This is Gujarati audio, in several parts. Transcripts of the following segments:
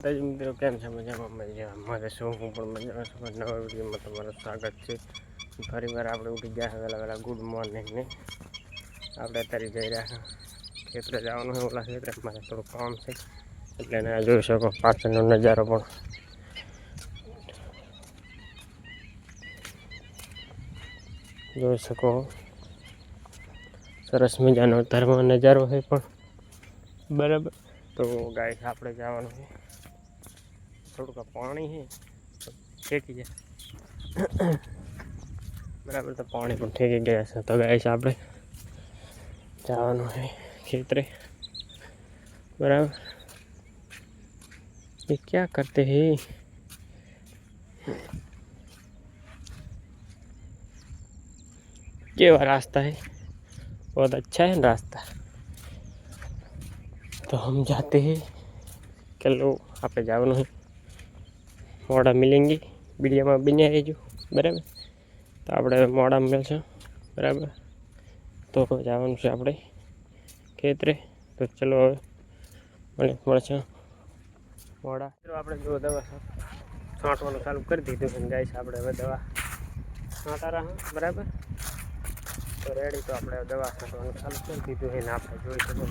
મિત્રો કેમ છે? મજામાં મારે શું હું પણ મજામાં છું. નવા વિડીયોમાં તમારું સ્વાગત છે. ફરીવાર આપણે ઉઠી ગયા વહેલા ગુડ મોર્નિંગ ને આપણે અત્યારે જઈ રહ્યા ખેતરે જવાનું હોય. ઓલા ખેતરે મારે થોડું કામ છે એટલે એને જોઈ શકો પાછળનો નજારો પણ જોઈ શકો. સરસ મજાનો ધર્મ નજારો છે પણ બરાબર. તો ગાય આપણે જવાનું છે. થોડુંક પાણી છે ઠેકી જાય બરાબર. તો પાણી પણ ઠેકી ગયા છે. તો ગાય આપણે જવાનું છે ખેતરે बराबर. ये क्या करते हैं? ये रास्ता है बहुत अच्छा है रास्ता. तो हम जाते हैं. चलो आप जाओ है मोड़ा मिलेंगे वीडियो में बने रहो बराबर. तो આપણે મોડા મળશે બરાબર. તો જવાનું છે આપણે ખેતરે. તો ચલો હવે મળશે મોડા. તો આપણે જો દવા છાંટવાનું ચાલુ કરી દીધું છે ગાઈસ. આપણે હવે દવા છાંટા રહ્યા બરાબર. તો રેડી. તો આપણે દવા છાંટવાનું ચાલુ કરી દીધું છે ને આપણે જોઈ શકો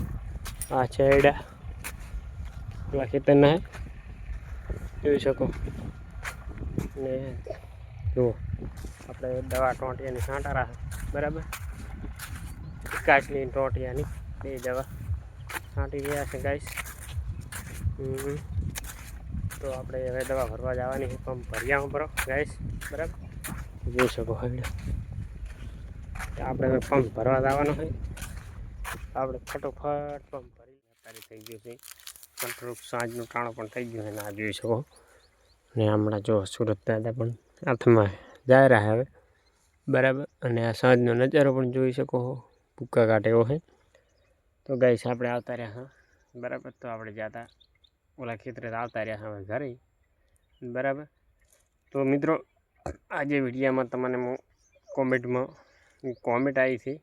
આ છે એડા પેલા ખેતરના જોઈ શકો ને જુઓ આપણે દવા ટોંટિયાની છાંટા રહ્યા બરાબર. કાચની ટોંટિયાની બે દવા છાંટી રહ્યા છે ગાઈસ. તો આપણે હવે દવા ભરવા જવાની છે. પંપ ભર્યા ભરો ગાઈસ બરાબર. જોઈ શકો હવે આપણે હવે પંપ ભરવા જવાનો હોય. આપણે ફટોફટ પંપ ભરી અત્યારે થઈ ગયું છે. કંટ્રોલ સાંજનું ટાણું પણ થઈ ગયું છે ને આ જોઈ શકો. ને હમણાં જો સુરત દાદા પણ હાથમાં જાય રહ્યા હવે બરાબર. અને આ સાંજનો નજારો પણ જોઈ શકો ભૂક્કા કાઢે એવો છે. તો ગાઈસ આપણે આવતા રહ્યા બરાબર. તો આપણે જતા ઓલા ખેતરે આવતા રહ્યા હવે ઘરે બરાબર. તો મિત્રો આજે વિડીયોમાં તમને હું કોમેન્ટ આવી હતી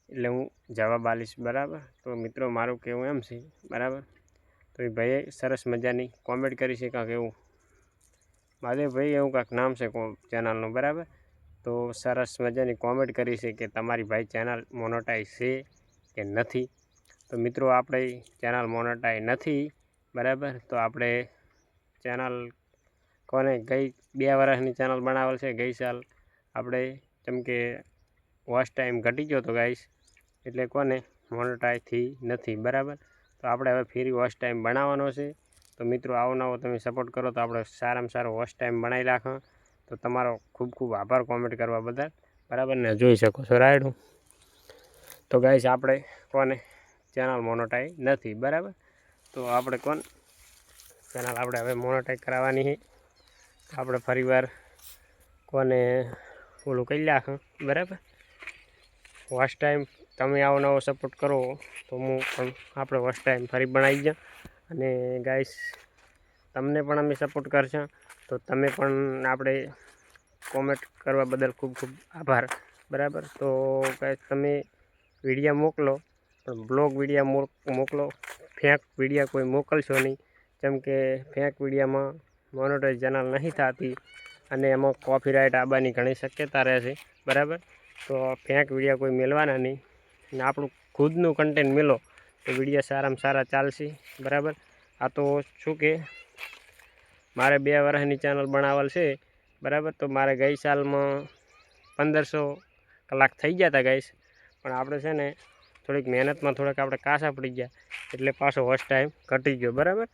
એટલે હું જવાબ આલીશ બરાબર. તો મિત્રો મારું કહેવું એમ છે બરાબર. તો એ ભાઈએ સરસ મજાની કોમેન્ટ કરી છે કાંક એવું મહાદેવભાઈ એવું કાંક નામ છે ચેનલનું બરાબર. તો સરસ મજાની કોમેન્ટ કરી છે કે તમારી ભાઈ ચેનલ મોનેટાઈઝ છે કે નથી. તો મિત્રો આપણે ચેનલ મોનેટાઈઝ નથી બરાબર. તો આપણે ચેનલ કોને ગઈ 2 વર્ષની ચેનલ બનાવેલ છે. ગઈ સાલ આપણે જેમ કે વોચ ટાઈમ ઘટી ગયો તો ગાઈસ એટલે કોને મોનેટાઈઝ થઈ નથી બરાબર. તો આપણે હવે ફરી વોચ ટાઈમ બનાવવાનો છે. તો મિત્રો આવો નવો તમે સપોર્ટ કરો તો આપણે સારામાં સારો વોચ ટાઈમ બનાવી રાખો. તો તમારો ખૂબ ખૂબ આભાર કોમેન્ટ કરવા બદલ બરાબર. ને જોઈ શકો છો રાઈડ. તો ગાઈસ આપણે કોને ચેનલ મોનેટાઈઝ નથી બરાબર. તો આપણે ચેનલ આપણે હવે મોનેટાઈઝ કરાવવાની છે. આપણે ફરીવાર કોને ઓલું કરી નાખો બરાબર. વોચ ટાઈમ તમે આવો નવો સપોર્ટ કરો તો હું પણ આપણે વોચ ટાઈમ ફરી બનાવી જાય. અને ગાઈસ તમને પણ અમે સપોર્ટ કરશો તો તમે પણ આપણે કોમેન્ટ કરવા બદલ ખૂબ ખૂબ આભાર બરાબર. તો ગાઈસ તમે વિડીયો મોકલો પણ બ્લોગ વિડીયો મોકલો. ફેક વિડીયો કોઈ મોકલશો નહીં. જેમ કે ફેક વિડીયોમાં મોનેટાઈઝ ચેનલ નહીં થતી અને એમાં કોપીરાઇટ આવવાની ઘણી શક્યતા રહે છે બરાબર. તો ફેક વિડીયો કોઈ મેળવાના નહીં ને આપણું ખુદનું કન્ટેન્ટ મેળો તો વિડીયો સારામાં સારા ચાલશે બરાબર. આ તો શું કે મારે 2 વર્ષની ચેનલ બનાવેલ છે બરાબર. તો મારે ગઈ સાલમાં 1500 કલાક થઈ ગયા હતા ગાઈસ. પણ આપણે છે ને થોડીક મહેનતમાં થોડાક આપણે કાસા પડી ગયા એટલે પાછો વોચ ટાઈમ ઘટી ગયો બરાબર.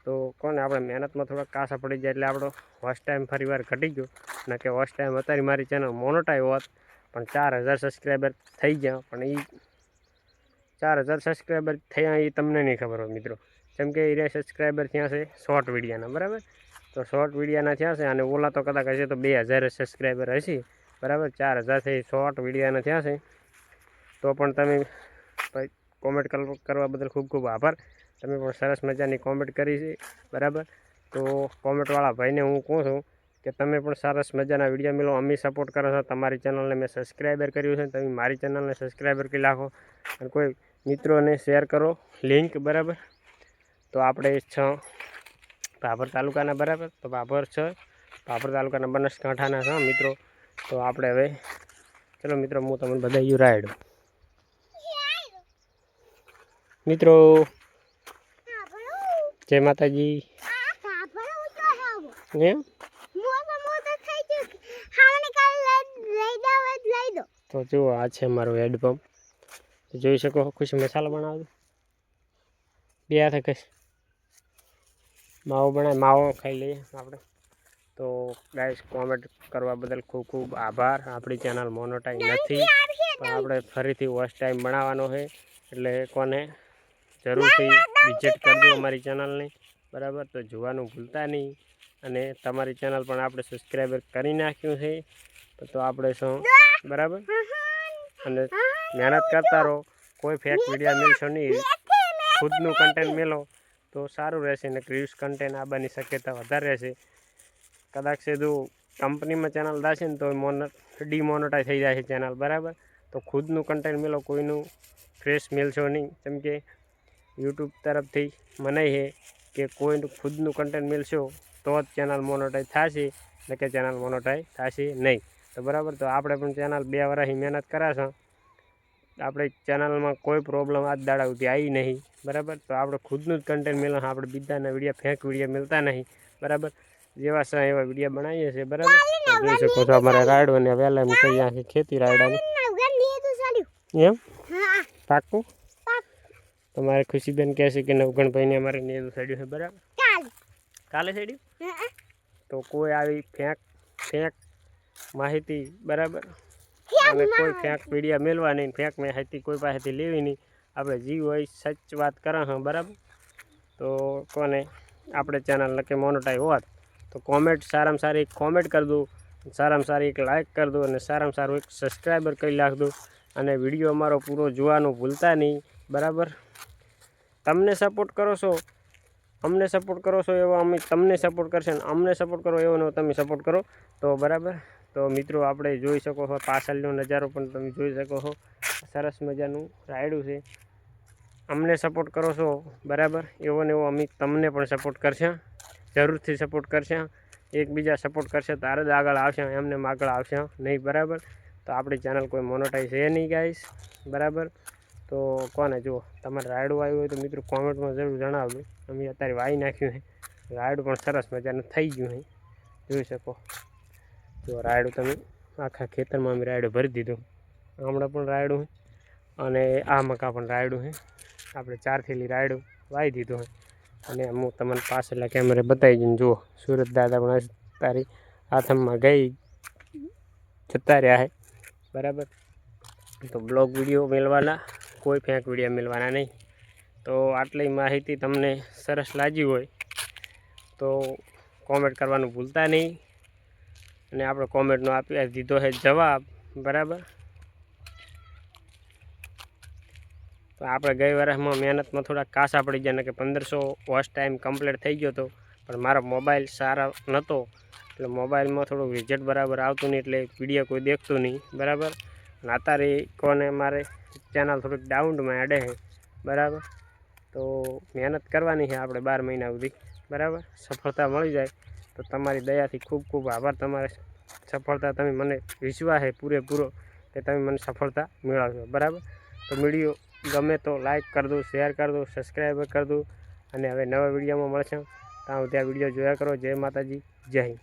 તો કોને આપણે મહેનતમાં થોડાક કાસા પડી જાય એટલે આપણો વોચ ટાઈમ ફરીવાર ઘટી ગયો. ને કે વોચ ટાઈમ અત્યારે મારી ચેનલ મોનેટાઈઝ હોત પણ 4000 સબસ્ક્રાઈબર થઈ ગયા. પણ એ 4000 સબસ્ક્રાઈબર થયા એ તમને નહીં ખબર હોય મિત્રો. જેમ કે એ સબસ્ક્રાઈબર થયા છે શોર્ટ વિડીયોના બરાબર. તો શોર્ટ વિડીયોના થયા છે અને ઓલા તો કદાચ હશે તો 2000 સબસ્ક્રાઈબર હશે બરાબર. 4000 થઈ શોર્ટ વિડીયોના થયા છે. તો પણ તમે ભાઈ કોમેન્ટ કરવા બદલ ખૂબ ખૂબ આભાર. તમે પણ સરસ મજાની કોમેન્ટ કરી છે બરાબર. તો કોમેન્ટવાળા ભાઈને હું કહું છું કે તમે પણ સરસ મજાના વિડીયો મેળવો. અમે સપોર્ટ કરો છો. તમારી ચેનલને મેં સબસ્ક્રાઈબર કર્યું છે. તમે મારી ચેનલને સબસ્ક્રાઈબર કરી નાખો અને કોઈ મિત્રોને શેર કરો લિંક બરાબર. તો આપણે ભાભર તાલુકાના બરાબર. તો ભાભર છે, ભાભર તાલુકાના બનાસકાંઠાના છે મિત્રો. તો આપણે હવે ચલો મિત્રો, હું તમને બતાવ્યું રાયડો મિત્રો. જય માતાજી. એમ તો જુઓ, આ છે મારું હેડપંપ. જોઈ શકો ખુશી મસાલો બનાવજો બે હાથે કશ માવો બનાવે, માવો ખાઈ લઈએ આપણે. તો ગાઈસ, કોમેન્ટ કરવા બદલ ખૂબ ખૂબ આભાર. આપણી ચેનલ મોનોટાઈઝ નથી, પણ આપણે ફરીથી વોચ ટાઈમ બનાવવાનો છે. એટલે કોને જરૂરથી વિઝિટ કરજો અમારી ચેનલને બરાબર. તો જોવાનું ભૂલતા નહીં. અને તમારી ચેનલ પણ આપણે સબસ્ક્રાઈબર કરી નાખ્યું છે. તો આપણે શું બરાબર. અને મહેનત કરતા રહો. કોઈ ફેક વિડીયો મેળશો નહીં, ખુદનું કન્ટેન્ટ મેળો તો સારું રહેશે. ને ક્રિયુઝ કન્ટેન્ટ આવવાની શક્યતા વધારે રહેશે. કદાચ જો કંપનીમાં ચેનલ દાશે ને તો ડીમોનેટાઈઝ થઈ જાય છે ચેનલ બરાબર. તો ખુદનું કન્ટેન્ટ મેળો, કોઈનું ફ્રેશ મેળશો નહીં. કેમ કે યુટ્યુબ તરફથી મનાય છે કે કોઈનું ખુદનું કન્ટેન્ટ મેળશો તો જ ચેનલ મોનેટાઈઝ થશે, એટલે કે ચેનલ મોનેટાઈઝ થશે નહીં. તો બરાબર. તો આપણે પણ ચેનલ 2 વર્ષથી મહેનત કરાશે. આપણે ચેનલમાં કોઈ પ્રોબ્લેમ આજ દાડા સુધી આવી નહીં બરાબર. તો આપણે ખુદનું જ કન્ટેન્ટ મેળો, આપણે બીજાના વિડીયો ફેક વિડીયો મળતા નહીં બરાબર. જેવા છે એવા વિડીયો બનાવીએ છીએ બરાબર. જોઈ શકો છો અમારા રાયડો અને વહેલા એમ કહી છે ખેતી રાયડાની એમ પાકું. તમારે ખુશીબેન કહે છે કે નવગણભાઈને અમારે નેદું સાડ્યું છે બરાબર. કાલે સાડ્યું. તો કોઈ આવી ફેક માહિતી બરાબર, અને કોઈ ફેક વિડીયો મેળવા નહીં, ફેક માહિતી કોઈ પાસેથી લેવી નહીં. આપણે જીવ હોય સચ વાત કરે હા બરાબર. તો કોને આપણે ચેનલ નક્કી મોનેટાઈઝ હોત તો કોમેન્ટ સારામાં સારી એક કોમેન્ટ કરી દો, સારામાં સારી એક લાઇક કરી દો, અને સારામાં સારું એક સબસ્ક્રાઈબર કરી નાખ દો. અને વિડીયો અમારો પૂરો જોવાનું ભૂલતા નહીં બરાબર. તમને સપોર્ટ કરો છો, અમને સપોર્ટ કરો છો એવો અમે તમને સપોર્ટ કરશે, ને અમને સપોર્ટ કરો એવો ને તમે સપોર્ટ કરો તો બરાબર. તો મિત્રો, આપણે જોઈ શકો છો પાછળનો નજારો પણ તમે જોઈ શકો છો. સરસ મજાનું રાયડું છે. અમને સપોર્ટ કરો છો બરાબર, એવો ને એવો અમે તમને પણ સપોર્ટ કરશે, જરૂરથી સપોર્ટ કરશે. એકબીજા સપોર્ટ કરશે તારે જ આગળ આવશે, એમને આગળ આવશે નહીં બરાબર. તો આપણી ચેનલ કોઈ મોનેટાઈઝ છે નહીં ગાઈસ બરાબર. તો કોને જુઓ, તમારે રાયડું આવ્યું હોય તો મિત્રો કોમેન્ટમાં જરૂર જણાવજો. અમે અત્યારે વાવી નાખ્યું છે, રાયડું પણ સરસ મજાનું થઈ ગયું છે. જોઈ શકો જો રાયડું તમે આખા ખેતરમાં અમે રાયડું ભરી દીધું. હમણાં પણ રાયડું છે, અને આ મકા પણ રાયડું છે. આપણે 4 થેલી રાયડું વાવી દીધું છે. અને હું તમને પાછળના કેમેરે બતાવી દઉં. જુઓ, સુરત દાદા પણ તારી હાથમાં ગઈ જતા રહ્યા છે બરાબર. તો બ્લોગ વિડીયો મેળવાના, કોઈ ફેક વિડીયો મેળવાના નહીં. તો આટલી માહિતી તમને સરસ લાગી હોય તો કોમેન્ટ કરવાનું ભૂલતા નહીં. અને આપણે કોમેન્ટનો આપી દીધો છે જવાબ બરાબર. તો આપણે ગઈ વર્ષમાં મહેનતમાં થોડા કાસા પડી ગયા, ને કે 1500 વોચ ટાઈમ કમ્પ્લીટ થઈ ગયો હતો. પણ મારો મોબાઈલ સારા નહોતો, એટલે મોબાઈલમાં થોડું રિઝલ્ટ બરાબર આવતું નહીં, એટલે વિડીયો કોઈ દેખતું નહીં બરાબર. અને અત્યારે કોને મારે ચેનલ થોડીક ડાઉનમાં એડે છે બરાબર. તો મહેનત કરવાની છે આપણે 12 મહિના સુધી બરાબર. સફળતા મળી જાય તો તમારી દયાથી ખૂબ ખૂબ આભાર. તમારે સફળતા તમે મને વિશ્વાસ છે પૂરેપૂરો કે તમે મને સફળતા મેળવશો બરાબર. તો વિડીયો ગમે તો લાઈક કરી દો, શેર કરી દો, સબસ્ક્રાઈબ કરી દો. અને હવે નવા વિડીયોમાં મળશે. ત્યાં વિડીયો જોયા કરો. જય માતાજી, જય હિન્દ.